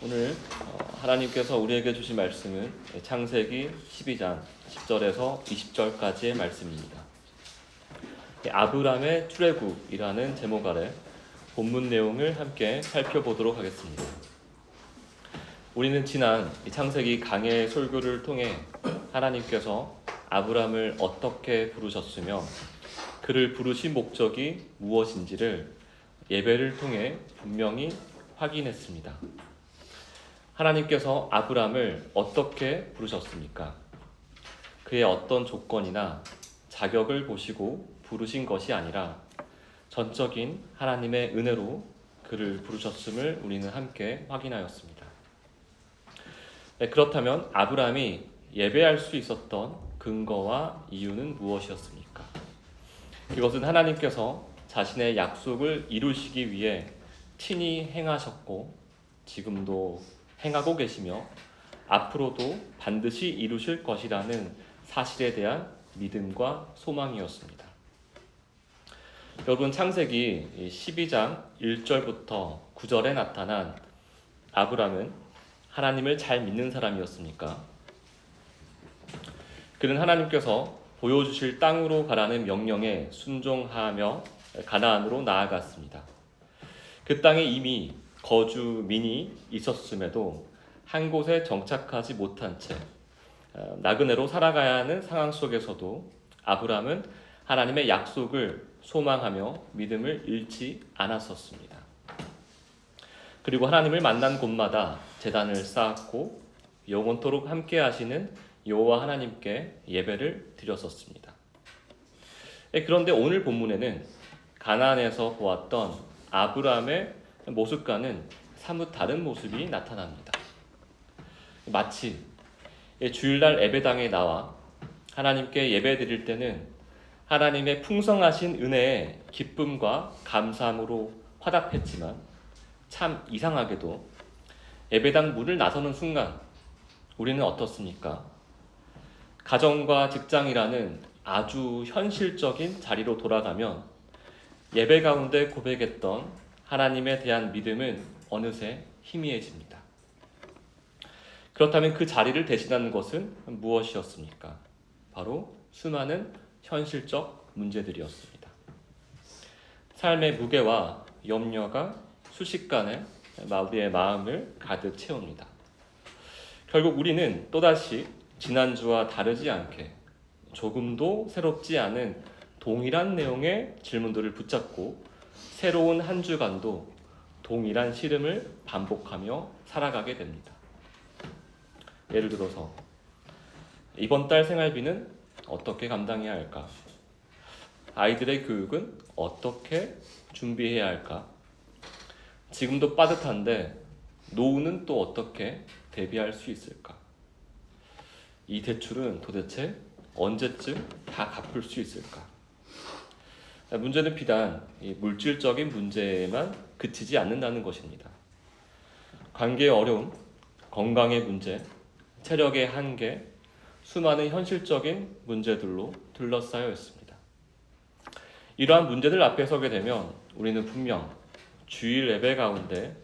오늘 하나님께서 우리에게 주신 말씀은 창세기 12장 10절에서 20절까지의 말씀입니다. 아브람의 출애굽이라는 제목 아래 본문 내용을 함께 살펴보도록 하겠습니다. 우리는 지난 창세기 강해 설교를 통해 하나님께서 아브람을 어떻게 부르셨으며 그를 부르신 목적이 무엇인지를 예배를 통해 분명히 확인했습니다. 하나님께서 아브람을 어떻게 부르셨습니까? 그의 어떤 조건이나 자격을 보시고 부르신 것이 아니라 전적인 하나님의 은혜로 그를 부르셨음을 우리는 함께 확인하였습니다. 그렇다면 아브람이 예배할 수 있었던 근거와 이유는 무엇이었습니까? 그것은 하나님께서 자신의 약속을 이루시기 위해 친히 행하셨고 지금도 행하고 계시며 앞으로도 반드시 이루실 것이라는 사실에 대한 믿음과 소망이었습니다. 여러분, 창세기 12장 1절부터 9절에 나타난 아브람은 하나님을 잘 믿는 사람이었습니까? 그는 하나님께서 보여주실 땅으로 가라는 명령에 순종하며 가나안으로 나아갔습니다. 그 땅에 이미 거주민이 있었음에도 한 곳에 정착하지 못한 채 나그네로 살아가야 하는 상황 속에서도 아브람은 하나님의 약속을 소망하며 믿음을 잃지 않았었습니다. 그리고 하나님을 만난 곳마다 제단을 쌓았고 영원토록 함께 하시는 여호와 하나님께 예배를 드렸었습니다. 그런데 오늘 본문에는 가나안에서 보았던 아브람의 모습과는 사뭇 다른 모습이 나타납니다. 마치 주일날 예배당에 나와 하나님께 예배드릴 때는 하나님의 풍성하신 은혜에 기쁨과 감사함으로 화답했지만 참 이상하게도 예배당 문을 나서는 순간 우리는 어떻습니까? 가정과 직장이라는 아주 현실적인 자리로 돌아가면 예배 가운데 고백했던 하나님에 대한 믿음은 어느새 희미해집니다. 그렇다면 그 자리를 대신하는 것은 무엇이었습니까? 바로 수많은 현실적 문제들이었습니다. 삶의 무게와 염려가 순식간에 우리의 마음을 가득 채웁니다. 결국 우리는 또다시 지난주와 다르지 않게 조금도 새롭지 않은 동일한 내용의 질문들을 붙잡고 새로운 한 주간도 동일한 시름을 반복하며 살아가게 됩니다. 예를 들어서 이번 달 생활비는 어떻게 감당해야 할까? 아이들의 교육은 어떻게 준비해야 할까? 지금도 빠듯한데 노후는 또 어떻게 대비할 수 있을까? 이 대출은 도대체 언제쯤 다 갚을 수 있을까? 문제는 비단 물질적인 문제에만 그치지 않는다는 것입니다. 관계의 어려움, 건강의 문제, 체력의 한계, 수많은 현실적인 문제들로 둘러싸여 있습니다. 이러한 문제들 앞에 서게 되면 우리는 분명 주일 예배 가운데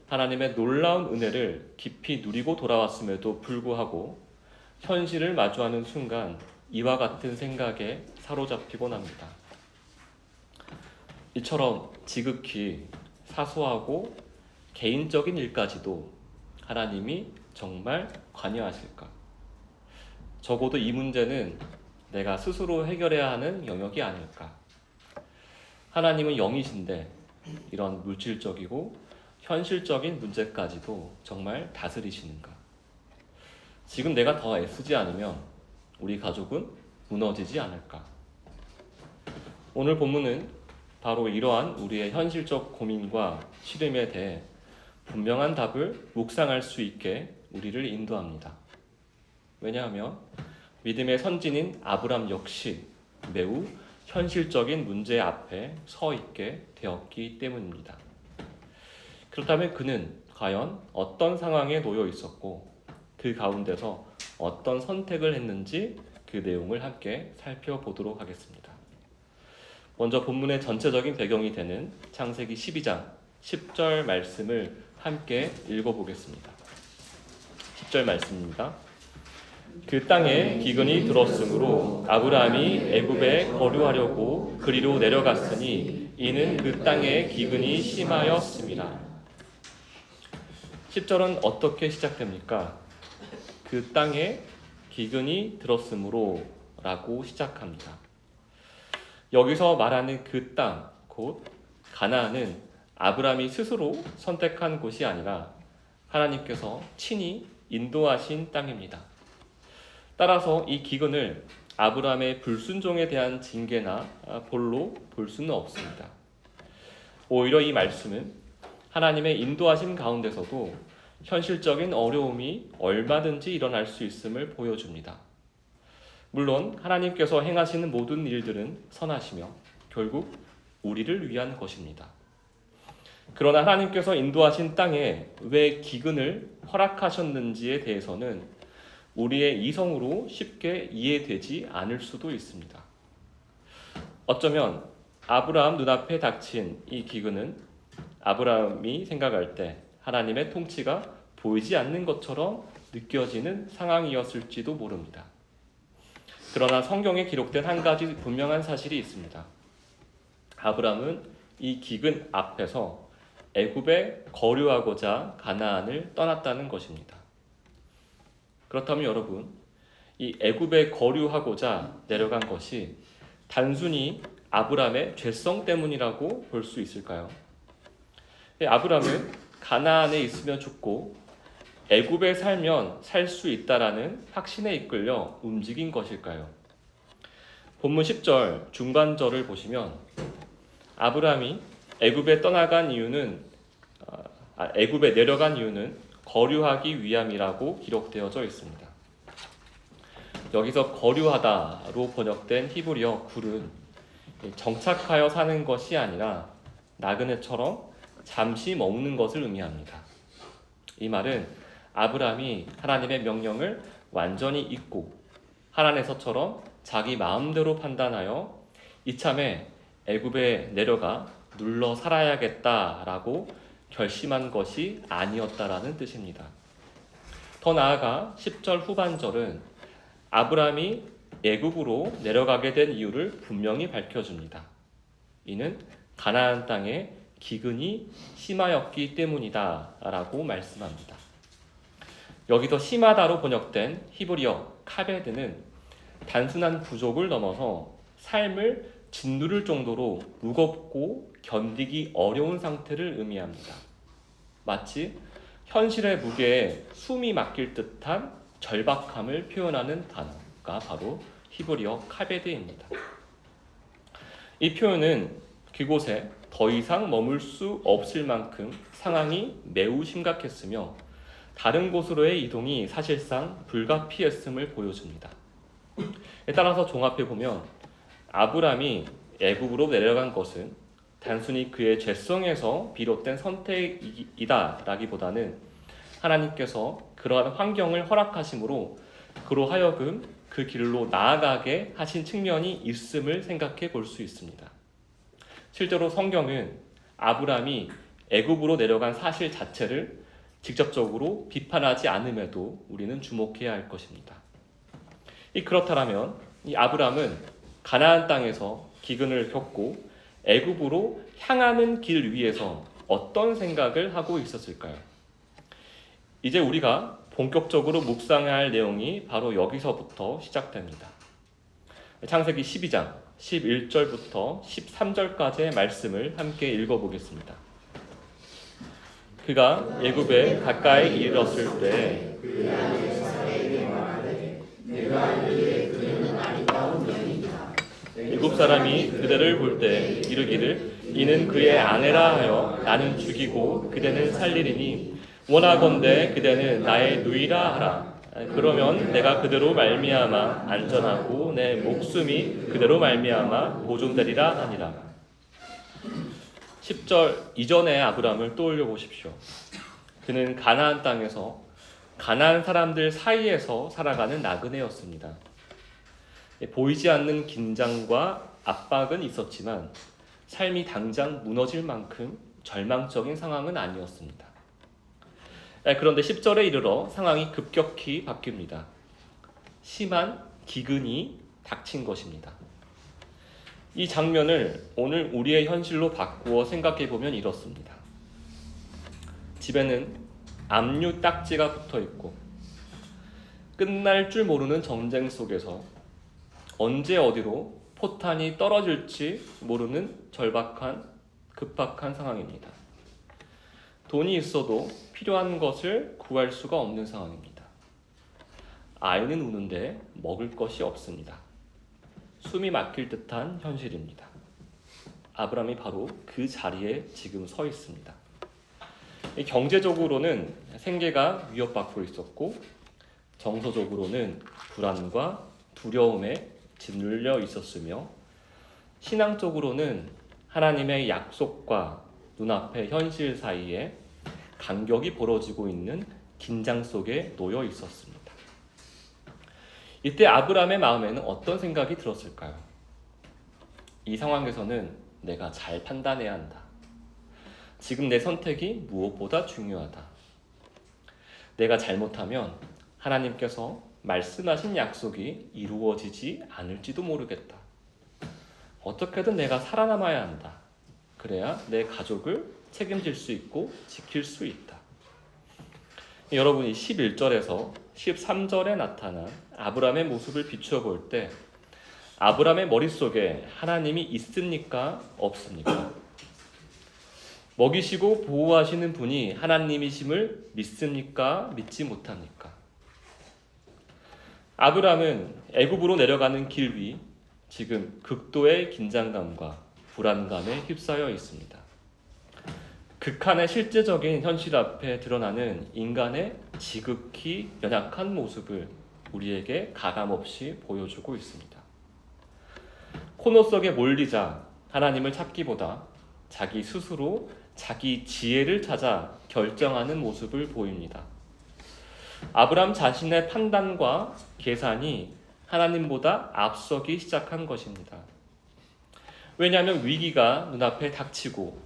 하나님의 놀라운 은혜를 깊이 누리고 돌아왔음에도 불구하고 현실을 마주하는 순간 이와 같은 생각에 사로잡히곤 합니다. 이처럼 지극히 사소하고 개인적인 일까지도 하나님이 정말 관여하실까? 적어도 이 문제는 내가 스스로 해결해야 하는 영역이 아닐까? 하나님은 영이신데 이런 물질적이고 현실적인 문제까지도 정말 다스리시는가? 지금 내가 더 애쓰지 않으면 우리 가족은 무너지지 않을까? 오늘 본문은 바로 이러한 우리의 현실적 고민과 시름에 대해 분명한 답을 묵상할 수 있게 우리를 인도합니다. 왜냐하면 믿음의 선진인 아브람 역시 매우 현실적인 문제 앞에 서 있게 되었기 때문입니다. 그렇다면 그는 과연 어떤 상황에 놓여 있었고 그 가운데서 어떤 선택을 했는지 그 내용을 함께 살펴보도록 하겠습니다. 먼저 본문의 전체적인 배경이 되는 창세기 12장 10절 말씀을 함께 읽어보겠습니다. 10절 말씀입니다. 그 땅에 기근이 들었으므로 아브라함이 애굽에 거류하려고 그리로 내려갔으니 이는 그 땅에 기근이 심하였습니다. 10절은 어떻게 시작됩니까? 그 땅에 기근이 들었으므로 라고 시작합니다. 여기서 말하는 그 땅, 곧 가나안은 아브라함이 스스로 선택한 곳이 아니라 하나님께서 친히 인도하신 땅입니다. 따라서 이 기근을 아브라함의 불순종에 대한 징계나 볼로 볼 수는 없습니다. 오히려 이 말씀은 하나님의 인도하심 가운데서도 현실적인 어려움이 얼마든지 일어날 수 있음을 보여줍니다. 물론 하나님께서 행하시는 모든 일들은 선하시며 결국 우리를 위한 것입니다. 그러나 하나님께서 인도하신 땅에 왜 기근을 허락하셨는지에 대해서는 우리의 이성으로 쉽게 이해되지 않을 수도 있습니다. 어쩌면 아브라함 눈앞에 닥친 이 기근은 아브라함이 생각할 때 하나님의 통치가 보이지 않는 것처럼 느껴지는 상황이었을지도 모릅니다. 그러나 성경에 기록된 한 가지 분명한 사실이 있습니다. 아브라함은 이 기근 앞에서 애굽에 거류하고자 가나안을 떠났다는 것입니다. 그렇다면 여러분, 이 애굽에 거류하고자 내려간 것이 단순히 아브라함의 죄성 때문이라고 볼 수 있을까요? 아브라함은 가나안에 있으면 죽고 애굽에 살면 살 수 있다라는 확신에 이끌려 움직인 것일까요? 본문 10절 중반절을 보시면 아브라함이 애굽에 내려간 이유는 거류하기 위함이라고 기록되어져 있습니다. 여기서 거류하다로 번역된 히브리어 굴은 정착하여 사는 것이 아니라 나그네처럼 잠시 머무는 것을 의미합니다. 이 말은 아브라함이 하나님의 명령을 완전히 잊고 하나님께서처럼 자기 마음대로 판단하여 이참에 애굽에 내려가 눌러 살아야겠다라고 결심한 것이 아니었다라는 뜻입니다. 더 나아가 10절 후반절은 아브라함이 애굽으로 내려가게 된 이유를 분명히 밝혀줍니다. 이는 가나안 땅에 기근이 심하였기 때문이다 라고 말씀합니다. 여기서 심하다로 번역된 히브리어 카베드는 단순한 부족을 넘어서 삶을 짓누를 정도로 무겁고 견디기 어려운 상태를 의미합니다. 마치 현실의 무게에 숨이 막힐 듯한 절박함을 표현하는 단어가 바로 히브리어 카베드입니다. 이 표현은 그곳에 더 이상 머물 수 없을 만큼 상황이 매우 심각했으며 다른 곳으로의 이동이 사실상 불가피했음을 보여줍니다. 따라서 종합해 보면 아브라함이 애굽으로 내려간 것은 단순히 그의 죄성에서 비롯된 선택이다라기보다는 하나님께서 그러한 환경을 허락하심으로 그로 하여금 그 길로 나아가게 하신 측면이 있음을 생각해 볼 수 있습니다. 실제로 성경은 아브라함이 애굽으로 내려간 사실 자체를 직접적으로 비판하지 않음에도 우리는 주목해야 할 것입니다. 그렇다면 이 아브라함은 가나안 땅에서 기근을 겪고 애굽으로 향하는 길 위에서 어떤 생각을 하고 있었을까요? 이제 우리가 본격적으로 묵상해야 할 내용이 바로 여기서부터 시작됩니다. 창세기 12장 11절부터 13절까지의 말씀을 함께 읽어보겠습니다. 그가 애굽에 가까이 이르렀을 때 애굽 사람이 그대를 볼 때 이르기를 이는 그의 아내라 하여 나는 죽이고 그대는 살리리니 원하건대 그대는 나의 누이라 하라. 그러면 내가 그대로 말미암아 안전하고 내 목숨이 그대로 말미암아 보존되리라 하니라. 10절 이전의 아브라함을 떠올려 보십시오. 그는 가나안 땅에서 가나안 사람들 사이에서 살아가는 나그네였습니다. 보이지 않는 긴장과 압박은 있었지만 삶이 당장 무너질 만큼 절망적인 상황은 아니었습니다. 그런데 10절에 이르러 상황이 급격히 바뀝니다. 심한 기근이 닥친 것입니다. 이 장면을 오늘 우리의 현실로 바꾸어 생각해 보면 이렇습니다. 집에는 압류 딱지가 붙어 있고 끝날 줄 모르는 전쟁 속에서 언제 어디로 포탄이 떨어질지 모르는 절박한 급박한 상황입니다. 돈이 있어도 필요한 것을 구할 수가 없는 상황입니다. 아이는 우는데 먹을 것이 없습니다. 숨이 막힐 듯한 현실입니다. 아브라함이 바로 그 자리에 지금 서 있습니다. 경제적으로는 생계가 위협받고 있었고 정서적으로는 불안과 두려움에 짓눌려 있었으며 신앙적으로는 하나님의 약속과 눈앞의 현실 사이에 간격이 벌어지고 있는 긴장 속에 놓여 있었습니다. 이때 아브라함의 마음에는 어떤 생각이 들었을까요? 이 상황에서는 내가 잘 판단해야 한다. 지금 내 선택이 무엇보다 중요하다. 내가 잘못하면 하나님께서 말씀하신 약속이 이루어지지 않을지도 모르겠다. 어떻게든 내가 살아남아야 한다. 그래야 내 가족을 책임질 수 있고 지킬 수 있다. 여러분이 11절에서 13절에 나타난 아브라함의 모습을 비추어 볼 때 아브라함의 머릿속에 하나님이 있습니까? 없습니까? 먹이시고 보호하시는 분이 하나님이심을 믿습니까? 믿지 못합니까? 아브라함은 애굽으로 내려가는 길 위 지금 극도의 긴장감과 불안감에 휩싸여 있습니다. 극한의 실제적인 현실 앞에 드러나는 인간의 지극히 연약한 모습을 우리에게 가감없이 보여주고 있습니다. 코너 속에 몰리자 하나님을 찾기보다 자기 스스로 자기 지혜를 찾아 결정하는 모습을 보입니다. 아브라함 자신의 판단과 계산이 하나님보다 앞서기 시작한 것입니다. 왜냐하면 위기가 눈앞에 닥치고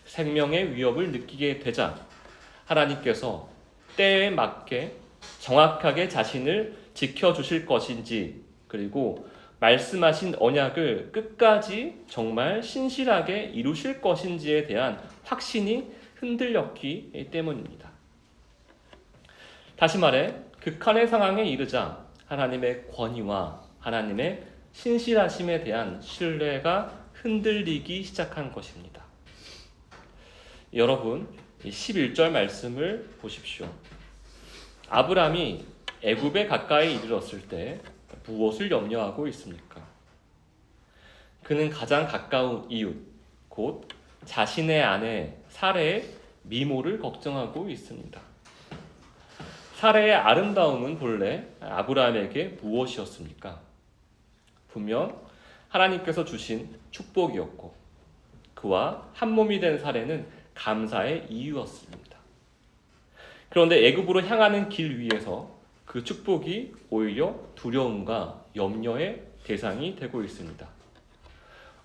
생명의 위협을 느끼게 되자 하나님께서 때에 맞게 정확하게 자신을 지켜주실 것인지 그리고 말씀하신 언약을 끝까지 정말 신실하게 이루실 것인지에 대한 확신이 흔들렸기 때문입니다. 다시 말해 극한의 상황에 이르자 하나님의 권위와 하나님의 신실하심에 대한 신뢰가 흔들리기 시작한 것입니다. 여러분, 11절 말씀을 보십시오. 아브라함이 애굽에 가까이 이르렀을 때 무엇을 염려하고 있습니까? 그는 가장 가까운 이웃, 곧 자신의 아내 사레의 미모를 걱정하고 있습니다. 사레의 아름다움은 본래 아브라함에게 무엇이었습니까? 분명 하나님께서 주신 축복이었고 그와 한 몸이 된 사레는 감사의 이유였습니다. 그런데 애굽으로 향하는 길 위에서 그 축복이 오히려 두려움과 염려의 대상이 되고 있습니다.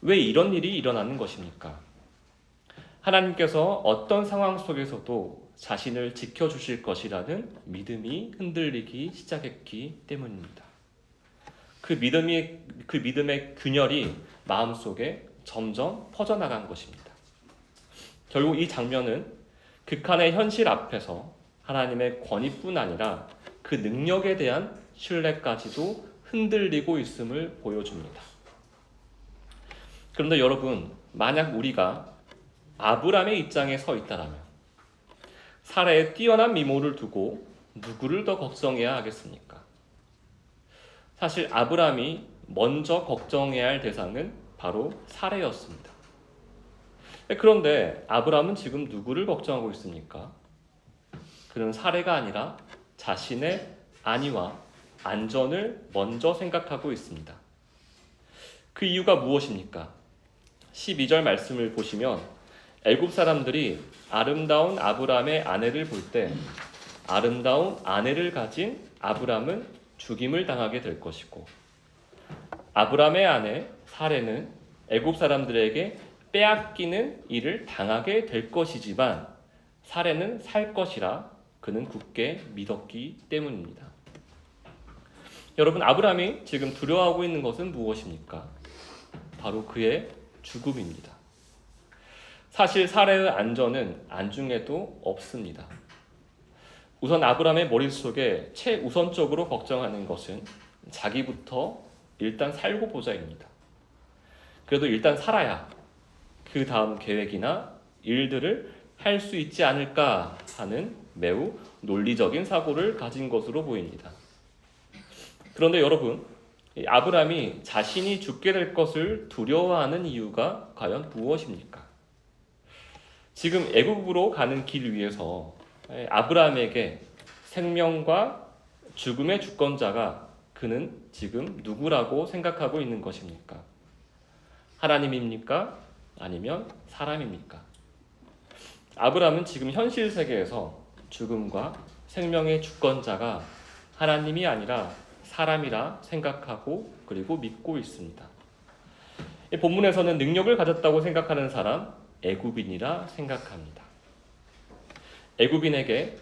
왜 이런 일이 일어나는 것입니까? 하나님께서 어떤 상황 속에서도 자신을 지켜주실 것이라는 믿음이 흔들리기 시작했기 때문입니다. 그 믿음의 균열이 마음속에 점점 퍼져나간 것입니다. 결국 이 장면은 극한의 현실 앞에서 하나님의 권위뿐 아니라 그 능력에 대한 신뢰까지도 흔들리고 있음을 보여줍니다. 그런데 여러분, 만약 우리가 아브라함의 입장에 서 있다라면 사라의 뛰어난 미모를 두고 누구를 더 걱정해야 하겠습니까? 사실 아브라함이 먼저 걱정해야 할 대상은 바로 사라였습니다. 그런데 아브라함은 지금 누구를 걱정하고 있습니까? 그는 사라가 아니라 자신의 안위와 안전을 먼저 생각하고 있습니다. 그 이유가 무엇입니까? 12절 말씀을 보시면 애굽 사람들이 아름다운 아브라함의 아내를 볼 때 아름다운 아내를 가진 아브라함은 죽임을 당하게 될 것이고 아브라함의 아내 사레는 애굽 사람들에게 빼앗기는 일을 당하게 될 것이지만 사레는 살 것이라 그는 굳게 믿었기 때문입니다. 여러분, 아브라함이 지금 두려워하고 있는 것은 무엇입니까? 바로 그의 죽음입니다. 사실 사례의 안전은 안중에도 없습니다. 우선 아브라함의 머릿속에 최우선적으로 걱정하는 것은 자기부터 일단 살고 보자입니다. 그래도 일단 살아야 그 다음 계획이나 일들을 할 수 있지 않을까 하는 매우 논리적인 사고를 가진 것으로 보입니다. 그런데 여러분, 아브라함이 자신이 죽게 될 것을 두려워하는 이유가 과연 무엇입니까? 지금 애굽으로 가는 길 위에서 아브라함에게 생명과 죽음의 주권자가 그는 지금 누구라고 생각하고 있는 것입니까? 하나님입니까? 아니면 사람입니까? 아브라함은 지금 현실 세계에서 죽음과 생명의 주권자가 하나님이 아니라 사람이라 생각하고 그리고 믿고 있습니다. 이 본문에서는 능력을 가졌다고 생각하는 사람, 애굽인이라 생각합니다. 애굽인에게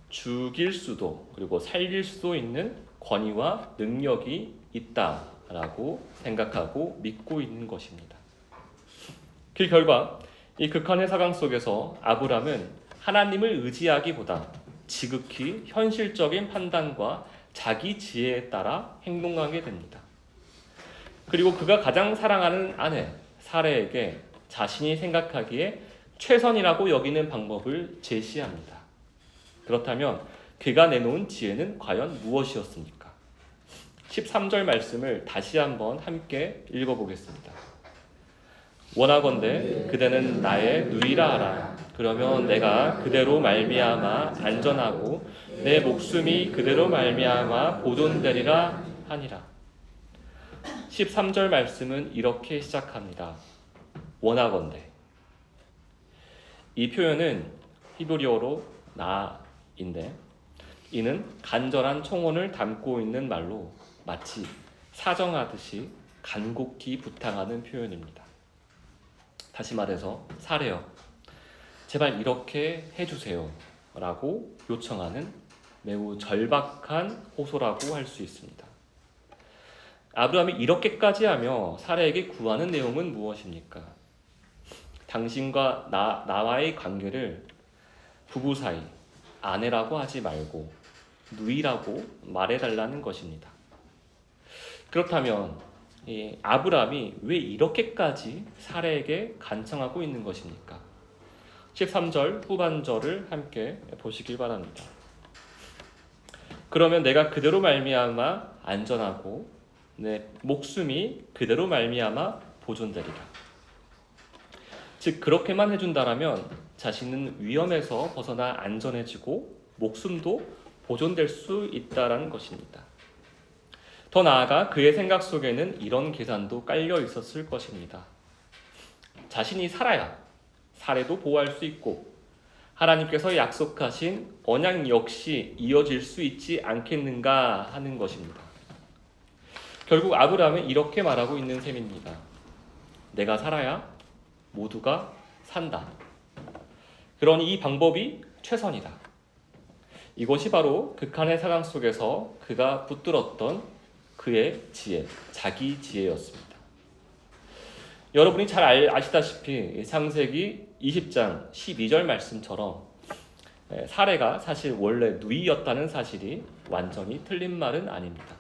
죽일 수도 그리고 살릴 수도 있는 권위와 능력이 있다라고 생각하고 믿고 있는 것입니다. 그 결과 이 극한의 상황 속에서 아브람은 하나님을 의지하기보다 지극히 현실적인 판단과 자기 지혜에 따라 행동하게 됩니다. 그리고 그가 가장 사랑하는 아내 사레에게 자신이 생각하기에 최선이라고 여기는 방법을 제시합니다. 그렇다면 그가 내놓은 지혜는 과연 무엇이었습니까? 13절 말씀을 다시 한번 함께 읽어보겠습니다. 원하건대 그대는 나의 누이라 하라. 그러면 내가 그대로 말미암아 안전하고 내 목숨이 그대로 말미암아 보존되리라 하니라. 13절 말씀은 이렇게 시작합니다. 원하건대. 이 표현은 히브리어로 나인데 이는 간절한 청원을 담고 있는 말로 마치 사정하듯이 간곡히 부탁하는 표현입니다. 다시 말해서 사례요. 제발 이렇게 해주세요 라고 요청하는 매우 절박한 호소라고 할 수 있습니다. 아브라함이 이렇게까지 하며 사례에게 구하는 내용은 무엇입니까? 당신과 나와의 관계를 부부 사이, 아내라고 하지 말고 누이라고 말해달라는 것입니다. 그렇다면 아브라함이 왜 이렇게까지 사례에게 간청하고 있는 것입니까? 13절 후반절을 함께 보시길 바랍니다. 그러면 내가 그대로 말미암아 안전하고 내 목숨이 그대로 말미암아 보존되리라. 즉 그렇게만 해준다라면 자신은 위험에서 벗어나 안전해지고 목숨도 보존될 수 있다라는 것입니다. 더 나아가 그의 생각 속에는 이런 계산도 깔려 있었을 것입니다. 자신이 살아야 사례도 보호할 수 있고 하나님께서 약속하신 언약 역시 이어질 수 있지 않겠는가 하는 것입니다. 결국 아브라함은 이렇게 말하고 있는 셈입니다. 내가 살아야 모두가 산다. 그러니 이 방법이 최선이다. 이것이 바로 극한의 상황 속에서 그가 붙들었던 그의 지혜, 자기 지혜였습니다. 여러분이 잘 아시다시피 창세기 20장 12절 말씀처럼 사레가 사실 원래 누이였다는 사실이 완전히 틀린 말은 아닙니다.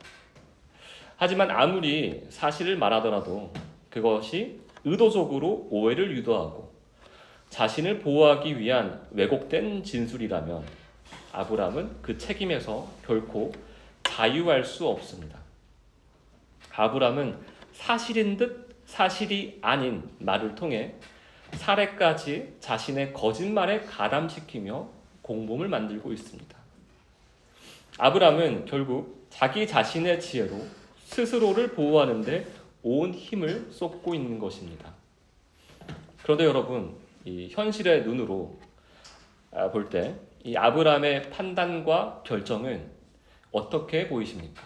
하지만 아무리 사실을 말하더라도 그것이 의도적으로 오해를 유도하고 자신을 보호하기 위한 왜곡된 진술이라면 아브람은 그 책임에서 결코 자유할 수 없습니다. 아브람은 사실인 듯 사실이 아닌 말을 통해 사례까지 자신의 거짓말에 가담시키며 공범을 만들고 있습니다. 아브람은 결국 자기 자신의 지혜로 스스로를 보호하는 데 온 힘을 쏟고 있는 것입니다. 그런데 여러분, 이 현실의 눈으로 볼 때 이 아브람의 판단과 결정은 어떻게 보이십니까?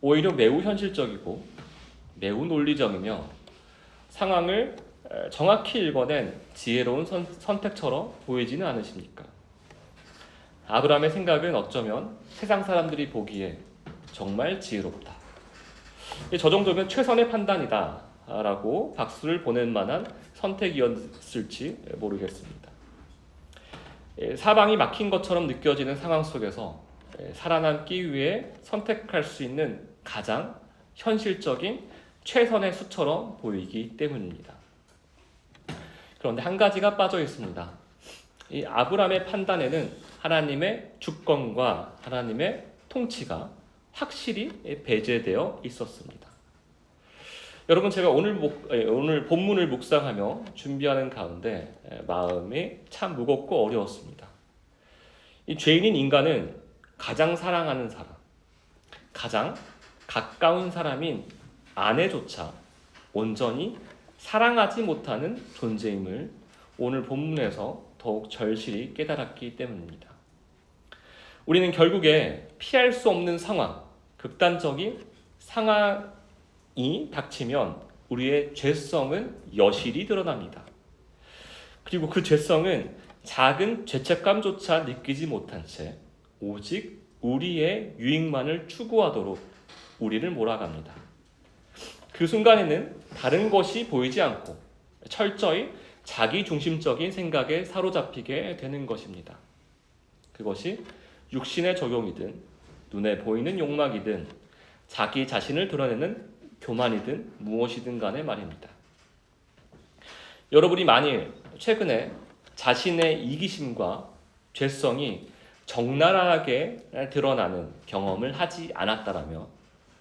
오히려 매우 현실적이고 매우 논리적이며 상황을 정확히 읽어낸 지혜로운 선택처럼 보이지는 않으십니까? 아브라함의 생각은 어쩌면 세상 사람들이 보기에 정말 지혜롭다. 저 정도면 최선의 판단이다 라고 박수를 보낼 만한 선택이었을지 모르겠습니다. 사방이 막힌 것처럼 느껴지는 상황 속에서 살아남기 위해 선택할 수 있는 가장 현실적인 최선의 수처럼 보이기 때문입니다. 그런데 한 가지가 빠져 있습니다. 이 아브라함의 판단에는 하나님의 주권과 하나님의 통치가 확실히 배제되어 있었습니다. 여러분, 제가 오늘 본문을 묵상하며 준비하는 가운데 마음이 참 무겁고 어려웠습니다. 이 죄인인 인간은 가장 사랑하는 사람, 가장 가까운 사람인 아내조차 온전히 사랑하지 못하는 존재임을 오늘 본문에서 더욱 절실히 깨달았기 때문입니다. 우리는 결국에 피할 수 없는 상황, 극단적인 상황이 닥치면 우리의 죄성은 여실히 드러납니다. 그리고 그 죄성은 작은 죄책감조차 느끼지 못한 채 오직 우리의 유익만을 추구하도록 우리를 몰아갑니다. 그 순간에는 다른 것이 보이지 않고 철저히 자기중심적인 생각에 사로잡히게 되는 것입니다. 그것이 육신의 적용이든 눈에 보이는 욕망이든 자기 자신을 드러내는 교만이든 무엇이든 간에 말입니다. 여러분이 만일 최근에 자신의 이기심과 죄성이 적나라하게 드러나는 경험을 하지 않았다라면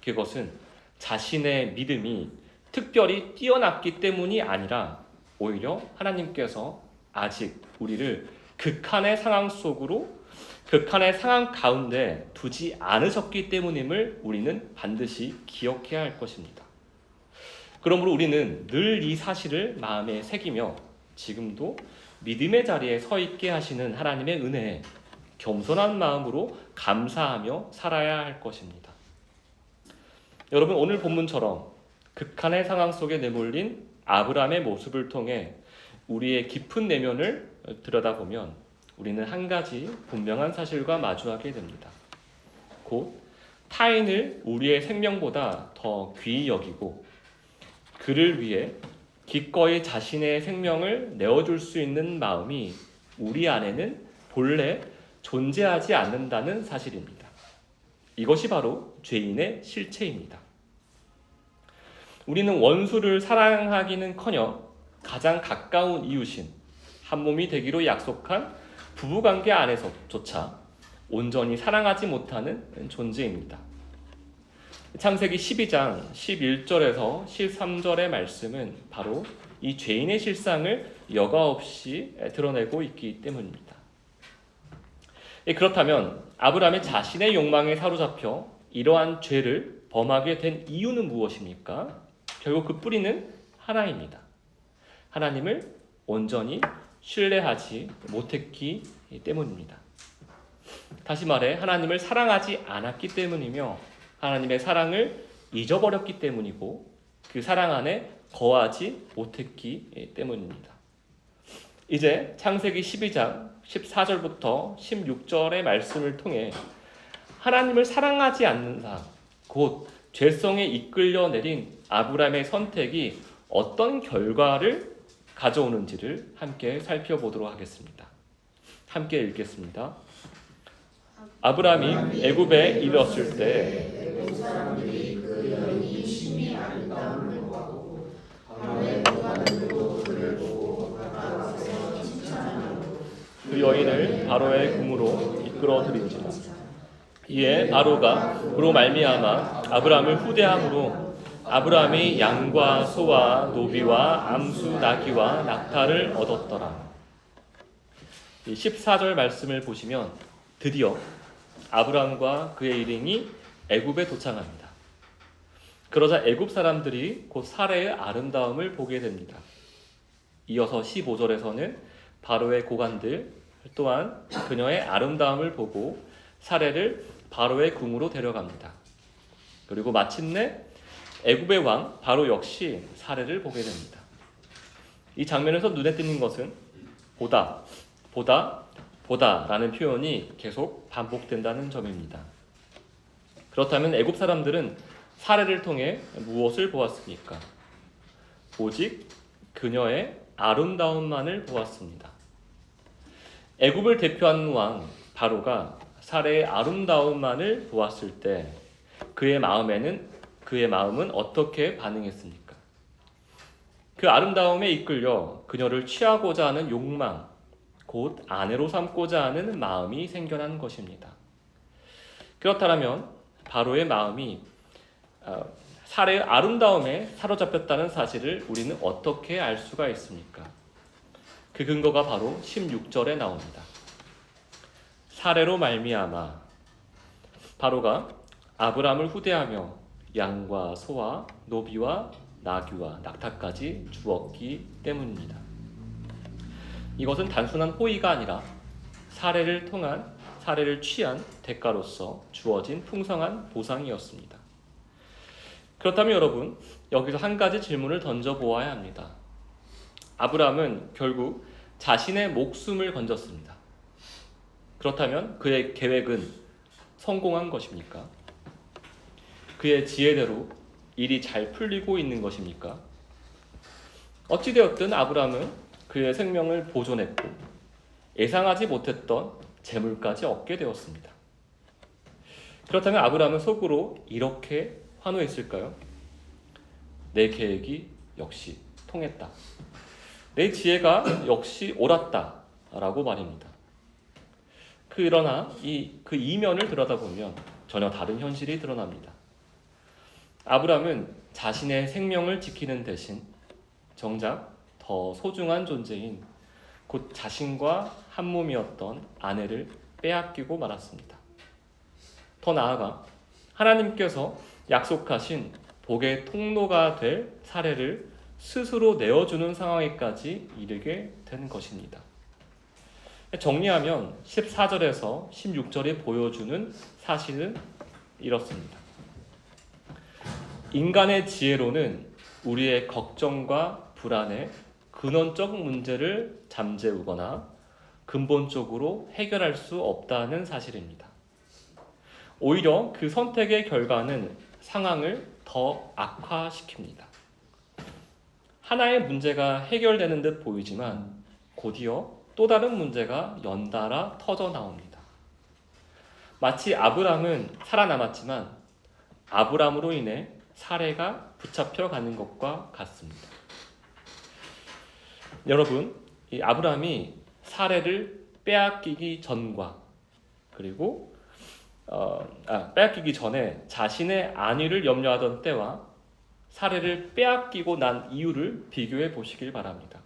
그것은 자신의 믿음이 특별히 뛰어났기 때문이 아니라 오히려 하나님께서 아직 우리를 극한의 상황 속으로, 극한의 상황 가운데 두지 않으셨기 때문임을 우리는 반드시 기억해야 할 것입니다. 그러므로 우리는 늘 이 사실을 마음에 새기며 지금도 믿음의 자리에 서 있게 하시는 하나님의 은혜에 겸손한 마음으로 감사하며 살아야 할 것입니다. 여러분, 오늘 본문처럼 극한의 상황 속에 내몰린 아브라함의 모습을 통해 우리의 깊은 내면을 들여다보면 우리는 한 가지 분명한 사실과 마주하게 됩니다. 곧 타인을 우리의 생명보다 더 귀히 여기고 그를 위해 기꺼이 자신의 생명을 내어줄 수 있는 마음이 우리 안에는 본래 존재하지 않는다는 사실입니다. 이것이 바로 죄인의 실체입니다. 우리는 원수를 사랑하기는커녕 가장 가까운 이웃인 한 몸이 되기로 약속한 부부관계 안에서조차 온전히 사랑하지 못하는 존재입니다. 창세기 12장 11절에서 13절의 말씀은 바로 이 죄인의 실상을 여과 없이 드러내고 있기 때문입니다. 그렇다면 아브라함이 자신의 욕망에 사로잡혀 이러한 죄를 범하게 된 이유는 무엇입니까? 결국 그 뿌리는 하나입니다. 하나님을 온전히 신뢰하지 못했기 때문입니다. 다시 말해 하나님을 사랑하지 않았기 때문이며 하나님의 사랑을 잊어버렸기 때문이고 그 사랑 안에 거하지 못했기 때문입니다. 이제 창세기 12장 14절부터 16절의 말씀을 통해 하나님을 사랑하지 않는 삶, 곧 죄성에 이끌려 내린 아브라함의 선택이 어떤 결과를 가져오는지를 함께 살펴보도록 하겠습니다. 함께 읽겠습니다. 아브라함이 애굽에 이르렀을 때 그 여인을 바로의 궁으로 이끌어들인지라. 이에 바로가 그로 말미암아 아브라함을 후대함으로 아브라함이 양과 소와 노비와 암수 나귀와 낙타를 얻었더라. 이 14절 말씀을 보시면 드디어 아브라함과 그의 일행이 애굽에 도착합니다. 그러자 애굽 사람들이 곧 사레의 아름다움을 보게 됩니다. 이어서 15절에서는 바로의 고관들 또한 그녀의 아름다움을 보고 사레를 바로의 궁으로 데려갑니다. 그리고 마침내 애굽의 왕 바로 역시 사레를 보게 됩니다. 이 장면에서 눈에 띄는 것은 보다 보다라는 표현이 계속 반복된다는 점입니다. 그렇다면 애굽 사람들은 사례를 통해 무엇을 보았습니까? 오직 그녀의 아름다움만을 보았습니다. 애굽을 대표하는 왕 바로가 사례의 아름다움만을 보았을 때 그의 마음은 어떻게 반응했습니까? 그 아름다움에 이끌려 그녀를 취하고자 하는 욕망, 곧 아내로 삼고자 하는 마음이 생겨난 것입니다. 그렇다면 바로의 마음이 사례의 아름다움에 사로잡혔다는 사실을 우리는 어떻게 알 수가 있습니까? 그 근거가 바로 16절에 나옵니다. 사례로 말미암아 바로가 아브람을 후대하며 양과 소와 노비와 나귀와 낙타까지 주었기 때문입니다. 이것은 단순한 호의가 아니라 사례를 취한 대가로서 주어진 풍성한 보상이었습니다. 그렇다면 여러분, 여기서 한 가지 질문을 던져보아야 합니다. 아브람은 결국 자신의 목숨을 건졌습니다. 그렇다면 그의 계획은 성공한 것입니까? 그의 지혜대로 일이 잘 풀리고 있는 것입니까? 어찌되었든 아브람은 그의 생명을 보존했고 예상하지 못했던 재물까지 얻게 되었습니다. 그렇다면 아브람은 속으로 이렇게 환호했을까요? 내 계획이 역시 통했다. 내 지혜가 역시 옳았다. 라고 말입니다. 그러나 그 이면을 들여다보면 전혀 다른 현실이 드러납니다. 아브람은 자신의 생명을 지키는 대신 정작 더 소중한 존재인 곧 자신과 한 몸이었던 아내를 빼앗기고 말았습니다. 더 나아가 하나님께서 약속하신 복의 통로가 될 사례를 스스로 내어주는 상황에까지 이르게 된 것입니다. 정리하면 14절에서 16절이 보여주는 사실은 이렇습니다. 인간의 지혜로는 우리의 걱정과 불안의 근원적 문제를 잠재우거나 근본적으로 해결할 수 없다는 사실입니다. 오히려 그 선택의 결과는 상황을 더 악화시킵니다. 하나의 문제가 해결되는 듯 보이지만 곧이어 또 다른 문제가 연달아 터져 나옵니다. 마치 아브람은 살아남았지만 아브람으로 인해 사례가 붙잡혀 가는 것과 같습니다. 여러분, 이 아브람이 사례를 빼앗기기 전과 그리고 빼앗기기 전에 자신의 안위를 염려하던 때와 사례를 빼앗기고 난 이유를 비교해 보시길 바랍니다.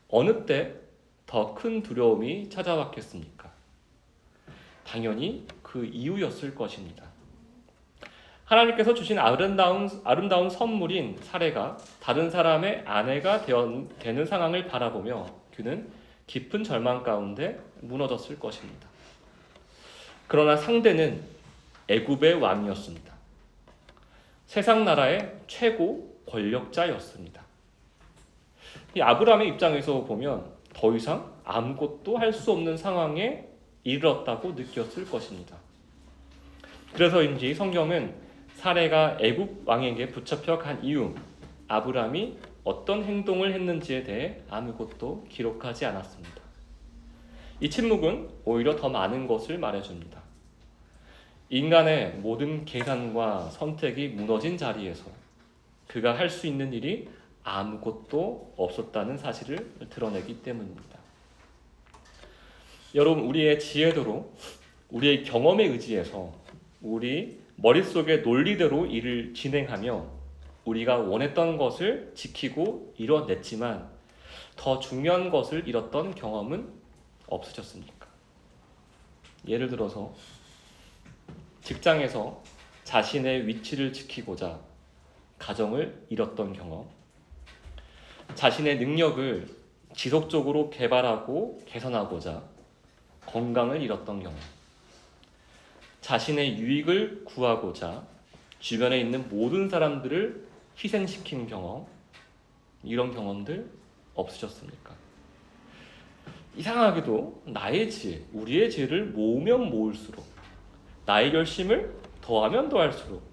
어느 때 더 큰 두려움이 찾아왔겠습니까? 당연히 그 이유였을 것입니다. 하나님께서 주신 아름다운 선물인 사례가 다른 사람의 아내가 되는 상황을 바라보며 그는 깊은 절망 가운데 무너졌을 것입니다. 그러나 상대는 애굽의 왕이었습니다. 세상 나라의 최고 권력자였습니다. 이 아브람의 입장에서 보면 더 이상 아무것도 할 수 없는 상황에 이르렀다고 느꼈을 것입니다. 그래서인지 성경은 사례가 애굽 왕에게 붙잡혀 간 이후 아브람이 어떤 행동을 했는지에 대해 아무것도 기록하지 않았습니다. 이 침묵은 오히려 더 많은 것을 말해줍니다. 인간의 모든 계산과 선택이 무너진 자리에서 그가 할 수 있는 일이 아무것도 없었다는 사실을 드러내기 때문입니다. 여러분, 우리의 지혜대로 우리의 경험에 의지해서 우리 머릿속의 논리대로 일을 진행하며 우리가 원했던 것을 지키고 이뤄냈지만 더 중요한 것을 잃었던 경험은 없으셨습니까? 예를 들어서 직장에서 자신의 위치를 지키고자 가정을 잃었던 경험, 자신의 능력을 지속적으로 개발하고 개선하고자 건강을 잃었던 경험, 자신의 유익을 구하고자 주변에 있는 모든 사람들을 희생시킨 경험, 이런 경험들 없으셨습니까? 이상하게도 나의 지혜, 우리의 지혜를 모으면 모을수록, 나의 결심을 더하면 더할수록,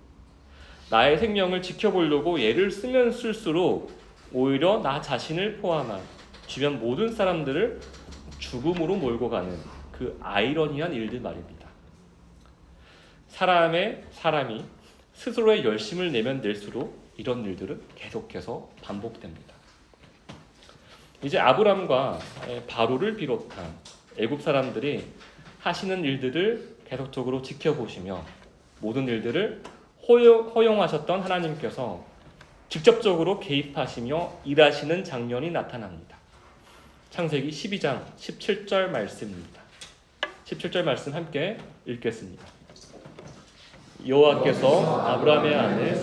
나의 생명을 지켜보려고 애를 쓰면 쓸수록 오히려 나 자신을 포함한 주변 모든 사람들을 죽음으로 몰고 가는 그 아이러니한 일들 말입니다. 사람이 스스로의 열심을 내면 낼수록 이런 일들은 계속해서 반복됩니다. 이제 아브람과 바로를 비롯한 애굽 사람들이 하시는 일들을 계속적으로 지켜보시며 모든 일들을 허용하셨던 하나님께서 직접적으로 개입하시며 일하시는 장면이 나타납니다. 창세기 12장 17절 말씀입니다. 17절 말씀 함께 읽겠습니다. 여호와께서 아브라함의 아내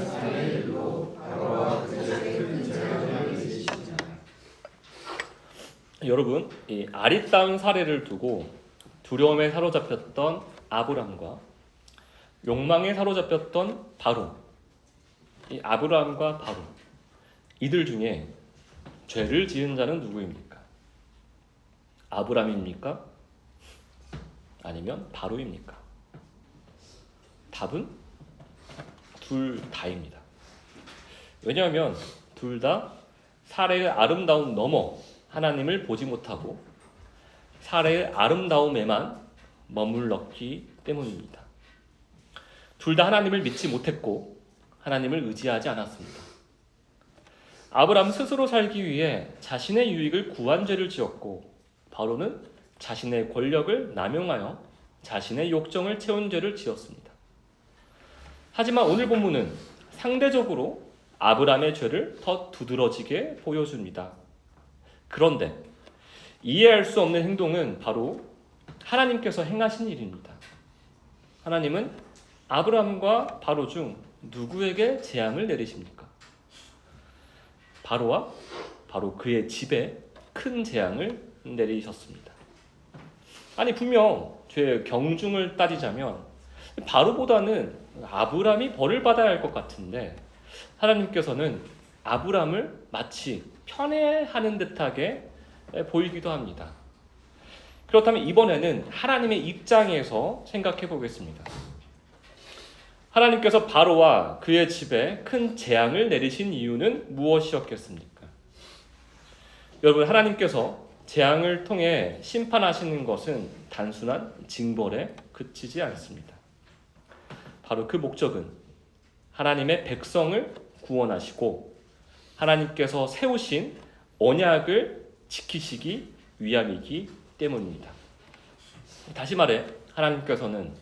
여러분, 이 아리따운 사례를 두고 두려움에 사로잡혔던 아브람과 욕망에 사로잡혔던 바로, 이 아브람과 바로, 이들 중에 죄를 지은 자는 누구입니까? 아브람입니까? 아니면 바로입니까? 답은 둘 다입니다. 왜냐하면 둘 다 사례의 아름다움 넘어 하나님을 보지 못하고 사례의 아름다움에만 머물렀기 때문입니다. 둘 다 하나님을 믿지 못했고 하나님을 의지하지 않았습니다. 아브람 스스로 살기 위해 자신의 유익을 구한 죄를 지었고 바로는 자신의 권력을 남용하여 자신의 욕정을 채운 죄를 지었습니다. 하지만 오늘 본문은 상대적으로 아브람의 죄를 더 두드러지게 보여줍니다. 그런데 이해할 수 없는 행동은 바로 하나님께서 행하신 일입니다. 하나님은 아브람과 바로 중 누구에게 재앙을 내리십니까? 바로와 바로 그의 집에 큰 재앙을 내리셨습니다. 아니, 분명 죄의 경중을 따지자면 바로보다는 아브람이 벌을 받아야 할 것 같은데 하나님께서는 아브람을 마치 편애하는 듯하게 보이기도 합니다. 그렇다면 이번에는 하나님의 입장에서 생각해 보겠습니다. 하나님께서 바로와 그의 집에 큰 재앙을 내리신 이유는 무엇이었겠습니까? 여러분, 하나님께서 재앙을 통해 심판하시는 것은 단순한 징벌에 그치지 않습니다. 바로 그 목적은 하나님의 백성을 구원하시고 하나님께서 세우신 언약을 지키시기 위함이기 때문입니다. 다시 말해 하나님께서는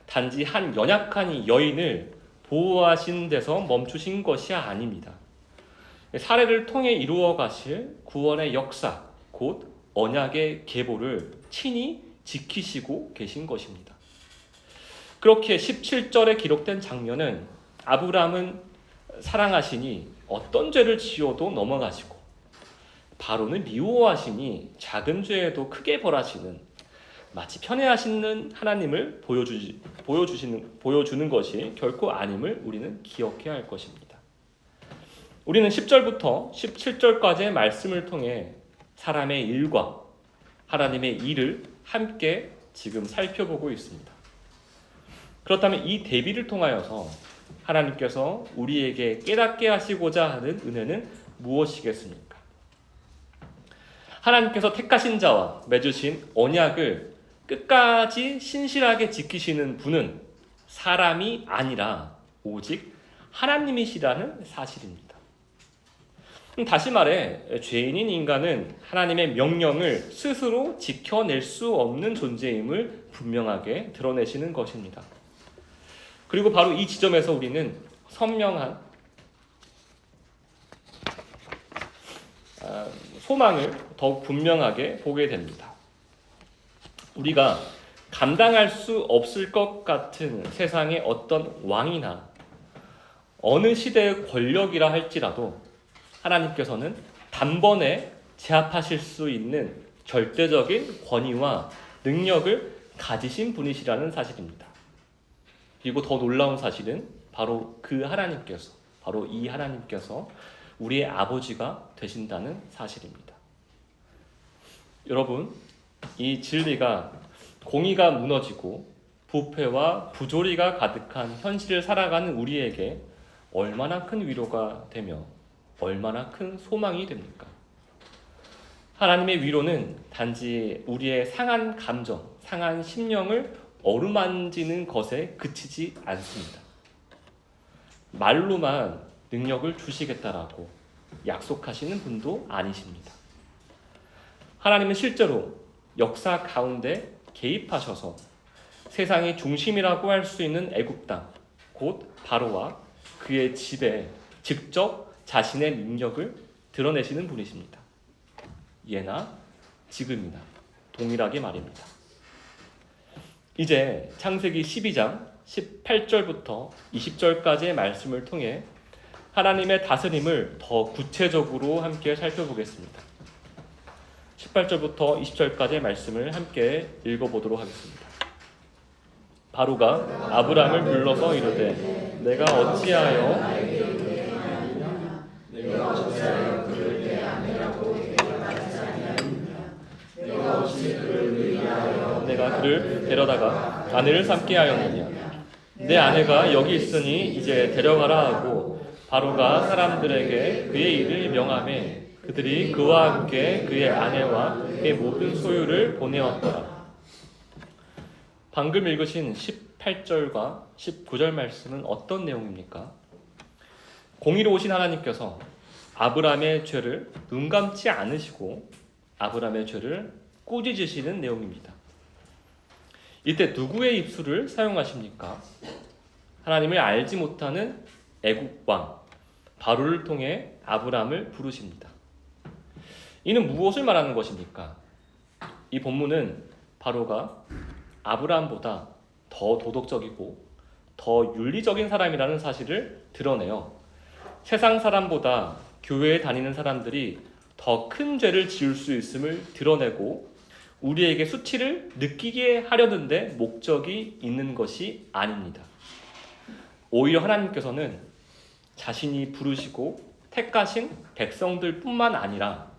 단지 한 연약한 여인을 보호하신 데서 멈추신 것이 아닙니다. 사례를 통해 이루어 가실 구원의 역사, 곧 언약의 계보를 친히 지키시고 계신 것입니다. 그렇게 17절에 기록된 장면은 아브람은 사랑하시니 어떤 죄를 지어도 넘어가시고 바로는 미워하시니 작은 죄에도 크게 벌하시는 마치 편애하시는 하나님을 보여주는 것이 결코 아님을 우리는 기억해야 할 것입니다. 우리는 10절부터 17절까지의 말씀을 통해 사람의 일과 하나님의 일을 함께 지금 살펴보고 있습니다. 그렇다면 이 대비를 통하여서 하나님께서 우리에게 깨닫게 하시고자 하는 은혜는 무엇이겠습니까? 하나님께서 택하신 자와 맺으신 언약을 끝까지 신실하게 지키시는 분은 사람이 아니라 오직 하나님이시라는 사실입니다. 다시 말해 죄인인 인간은 하나님의 명령을 스스로 지켜낼 수 없는 존재임을 분명하게 드러내시는 것입니다. 그리고 바로 이 지점에서 우리는 선명한 소망을 더욱 분명하게 보게 됩니다. 우리가 감당할 수 없을 것 같은 세상의 어떤 왕이나 어느 시대의 권력이라 할지라도 하나님께서는 단번에 제압하실 수 있는 절대적인 권위와 능력을 가지신 분이시라는 사실입니다. 그리고 더 놀라운 사실은 바로 그 하나님께서, 바로 이 하나님께서 우리의 아버지가 되신다는 사실입니다. 여러분, 이 진리가 공의가 무너지고 부패와 부조리가 가득한 현실을 살아가는 우리에게 얼마나 큰 위로가 되며 얼마나 큰 소망이 됩니까? 하나님의 위로는 단지 우리의 상한 감정, 상한 심령을 어루만지는 것에 그치지 않습니다. 말로만 능력을 주시겠다라고 약속하시는 분도 아니십니다. 하나님은 실제로 역사 가운데 개입하셔서 세상의 중심이라고 할 수 있는 애굽 땅, 곧 바로와 그의 집에 직접 자신의 능력을 드러내시는 분이십니다. 예나 지금이나 동일하게 말입니다. 이제 창세기 12장 18절부터 20절까지의 말씀을 통해 하나님의 다스림을 더 구체적으로 함께 살펴보겠습니다. 18절부터 20절까지의 말씀을 함께 읽어보도록 하겠습니다. 바로가 아브람을 불러서 이르되 내가 어찌하여 내가 그를 데려다가 아내를 삼게 하였느냐. 내 아내가 여기 있으니 이제 데려가라 하고 바로가 사람들에게 그의 일을 명하매 그들이 그와 함께 그의 아내와 그의 모든 소유를 보내었더라. 방금 읽으신 18절과 19절 말씀은 어떤 내용입니까? 공의로우신 하나님께서 아브람의 죄를 눈감지 않으시고 아브람의 죄를 꾸짖으시는 내용입니다. 이때 누구의 입술을 사용하십니까? 하나님을 알지 못하는 애굽 왕 바로를 통해 아브람을 부르십니다. 이는 무엇을 말하는 것입니까? 이 본문은 바로가 아브람보다 더 도덕적이고 더 윤리적인 사람이라는 사실을 드러내요. 세상 사람보다 교회에 다니는 사람들이 더 큰 죄를 지을 수 있음을 드러내고 우리에게 수치를 느끼게 하려는데 목적이 있는 것이 아닙니다. 오히려 하나님께서는 자신이 부르시고 택하신 백성들 뿐만 아니라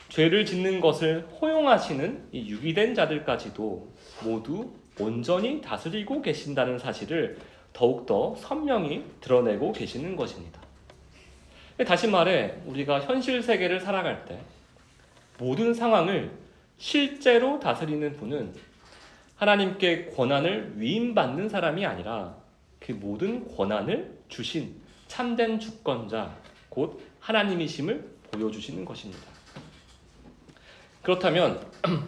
죄를 짓는 것을 허용하시는 이 유기된 자들까지도 모두 온전히 다스리고 계신다는 사실을 더욱더 선명히 드러내고 계시는 것입니다. 다시 말해 우리가 현실 세계를 살아갈 때 모든 상황을 실제로 다스리는 분은 하나님께 권한을 위임받는 사람이 아니라 그 모든 권한을 주신 참된 주권자 곧 하나님이심을 보여주시는 것입니다. 그렇다면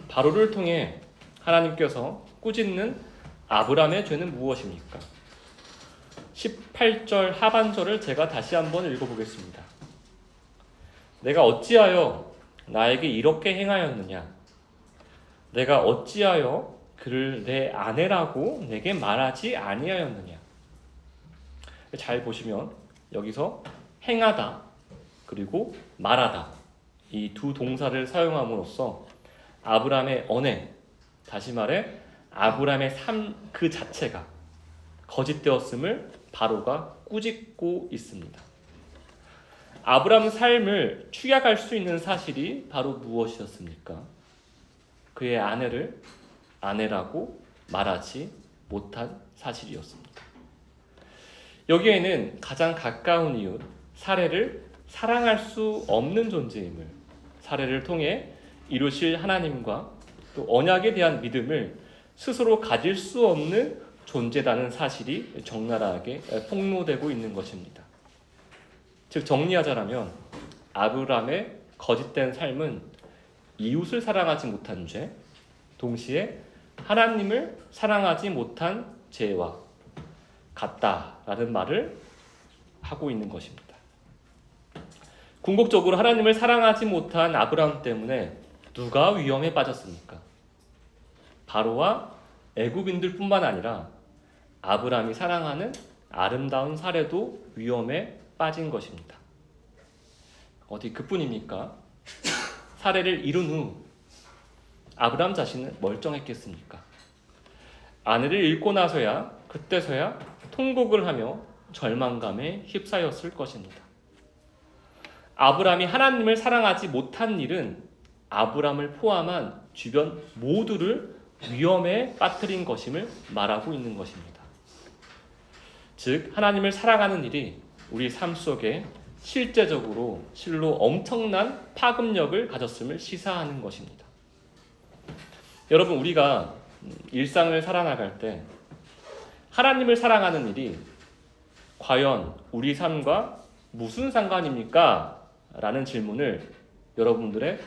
바로를 통해 하나님께서 꾸짖는 아브람의 죄는 무엇입니까? 18절 하반절을 제가 다시 한번 읽어보겠습니다. 내가 어찌하여 나에게 이렇게 행하였느냐? 내가 어찌하여 그를 내 아내라고 내게 말하지 아니하였느냐? 잘 보시면 여기서 행하다 그리고 말하다 이 두 동사를 사용함으로써 아브람의 언행, 다시 말해 아브람의 삶 그 자체가 거짓되었음을 바로가 꾸짖고 있습니다. 아브람 삶을 추약할 수 있는 사실이 바로 무엇이었습니까? 그의 아내를 아내라고 말하지 못한 사실이었습니다. 여기에는 가장 가까운 이웃 사레를 사랑할 수 없는 존재임을, 사레를 통해 이루실 하나님과 또 언약에 대한 믿음을 스스로 가질 수 없는 존재라는 사실이 적나라하게 폭로되고 있는 것입니다. 즉 정리하자면 아브람의 거짓된 삶은 이웃을 사랑하지 못한 죄, 동시에 하나님을 사랑하지 못한 죄와 같다라는 말을 하고 있는 것입니다. 궁극적으로 하나님을 사랑하지 못한 아브람 때문에 누가 위험에 빠졌습니까? 바로와 애굽인들 뿐만 아니라 아브람이 사랑하는 아름다운 사레도 위험에 빠진 것입니다. 어디 그뿐입니까? 사레를 이룬 후 아브람 자신은 멀쩡했겠습니까? 아내를 잃고 나서야 그때서야 통곡을 하며 절망감에 휩싸였을 것입니다. 아브람이 하나님을 사랑하지 못한 일은 아브람을 포함한 주변 모두를 위험에 빠뜨린 것임을 말하고 있는 것입니다. 즉 하나님을 사랑하는 일이 우리 삶 속에 실제적으로 실로 엄청난 파급력을 가졌음을 시사하는 것입니다. 여러분, 우리가 일상을 살아나갈 때 하나님을 사랑하는 일이 과연 우리 삶과 무슨 상관입니까? 라는 질문을 여러분들의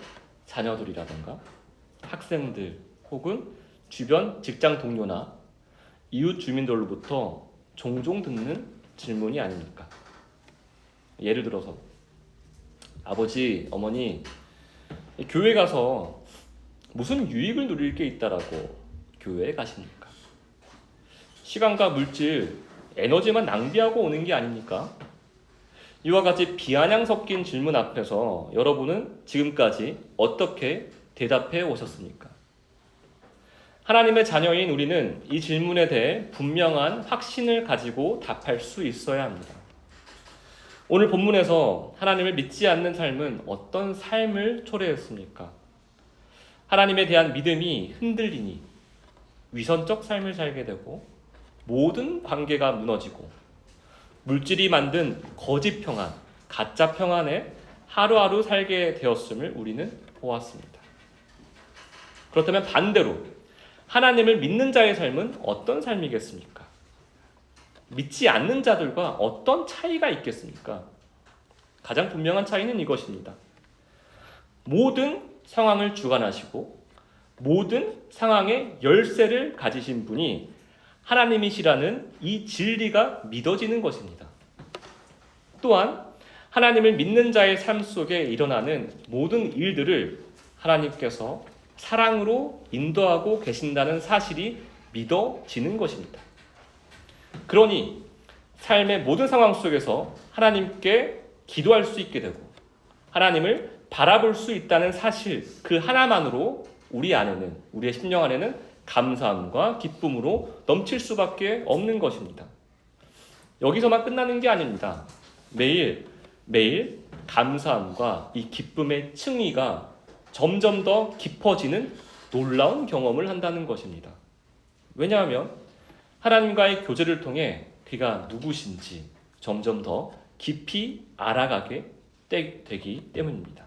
자녀들이라든가 학생들 혹은 주변 직장 동료나 이웃 주민들로부터 종종 듣는 질문이 아닙니까? 예를 들어서 아버지, 어머니, 교회 가서 무슨 유익을 누릴 게 있다라고 교회에 가십니까? 시간과 물질, 에너지만 낭비하고 오는 게 아닙니까? 이와 같이 비아냥 섞인 질문 앞에서 여러분은 지금까지 어떻게 대답해 오셨습니까? 하나님의 자녀인 우리는 이 질문에 대해 분명한 확신을 가지고 답할 수 있어야 합니다. 오늘 본문에서 하나님을 믿지 않는 삶은 어떤 삶을 초래했습니까? 하나님에 대한 믿음이 흔들리니 위선적 삶을 살게 되고 모든 관계가 무너지고 물질이 만든 거짓 평안, 가짜 평안에 하루하루 살게 되었음을 우리는 보았습니다. 그렇다면 반대로 하나님을 믿는 자의 삶은 어떤 삶이겠습니까? 믿지 않는 자들과 어떤 차이가 있겠습니까? 가장 분명한 차이는 이것입니다. 모든 상황을 주관하시고 모든 상황의 열쇠를 가지신 분이 하나님이시라는 이 진리가 믿어지는 것입니다. 또한 하나님을 믿는 자의 삶 속에 일어나는 모든 일들을 하나님께서 사랑으로 인도하고 계신다는 사실이 믿어지는 것입니다. 그러니 삶의 모든 상황 속에서 하나님께 기도할 수 있게 되고 하나님을 바라볼 수 있다는 사실 그 하나만으로 우리 안에는, 우리의 심령 안에는 감사함과 기쁨으로 넘칠 수밖에 없는 것입니다. 여기서만 끝나는 게 아닙니다. 매일 감사함과 이 기쁨의 층위가 점점 더 깊어지는 놀라운 경험을 한다는 것입니다. 왜냐하면 하나님과의 교제를 통해 그가 누구신지 점점 더 깊이 알아가게 되기 때문입니다.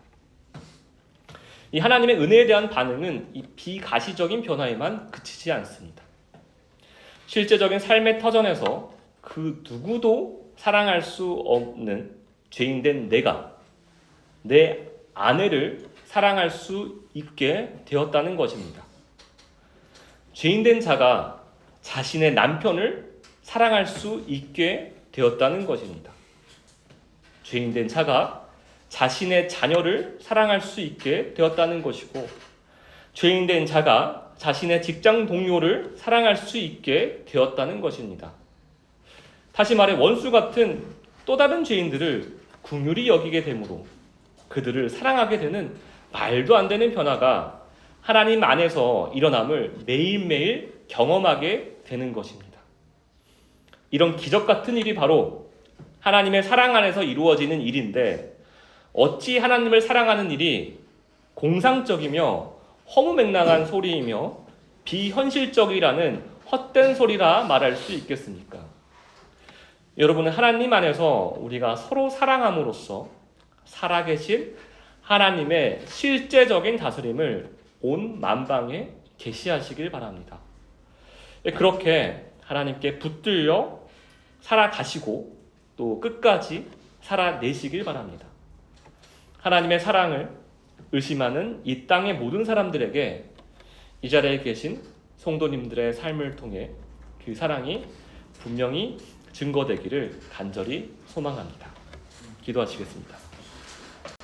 이 하나님의 은혜에 대한 반응은 이 비가시적인 변화에만 그치지 않습니다. 실제적인 삶의 터전에서 그 누구도 사랑할 수 없는 죄인된 내가 내 아내를 사랑할 수 있게 되었다는 것입니다. 죄인된 자가 자신의 남편을 사랑할 수 있게 되었다는 것입니다. 죄인된 자가 자신의 자녀를 사랑할 수 있게 되었다는 것이고, 죄인된 자가 자신의 직장 동료를 사랑할 수 있게 되었다는 것입니다. 다시 말해 원수 같은 또 다른 죄인들을 긍휼히 여기게 되므로 그들을 사랑하게 되는 말도 안 되는 변화가 하나님 안에서 일어남을 매일매일 경험하게 되는 것입니다. 이런 기적 같은 일이 바로 하나님의 사랑 안에서 이루어지는 일인데, 어찌 하나님을 사랑하는 일이 공상적이며 허무맹랑한 소리이며 비현실적이라는 헛된 소리라 말할 수 있겠습니까? 여러분은 하나님 안에서 우리가 서로 사랑함으로써 살아계신 하나님의 실제적인 다스림을 온 만방에 계시하시길 바랍니다. 그렇게 하나님께 붙들려 살아가시고 또 끝까지 살아내시길 바랍니다. 하나님의 사랑을 의심하는 이 땅의 모든 사람들에게 이 자리에 계신 성도님들의 삶을 통해 그 사랑이 분명히 증거되기를 간절히 소망합니다. 기도하시겠습니다.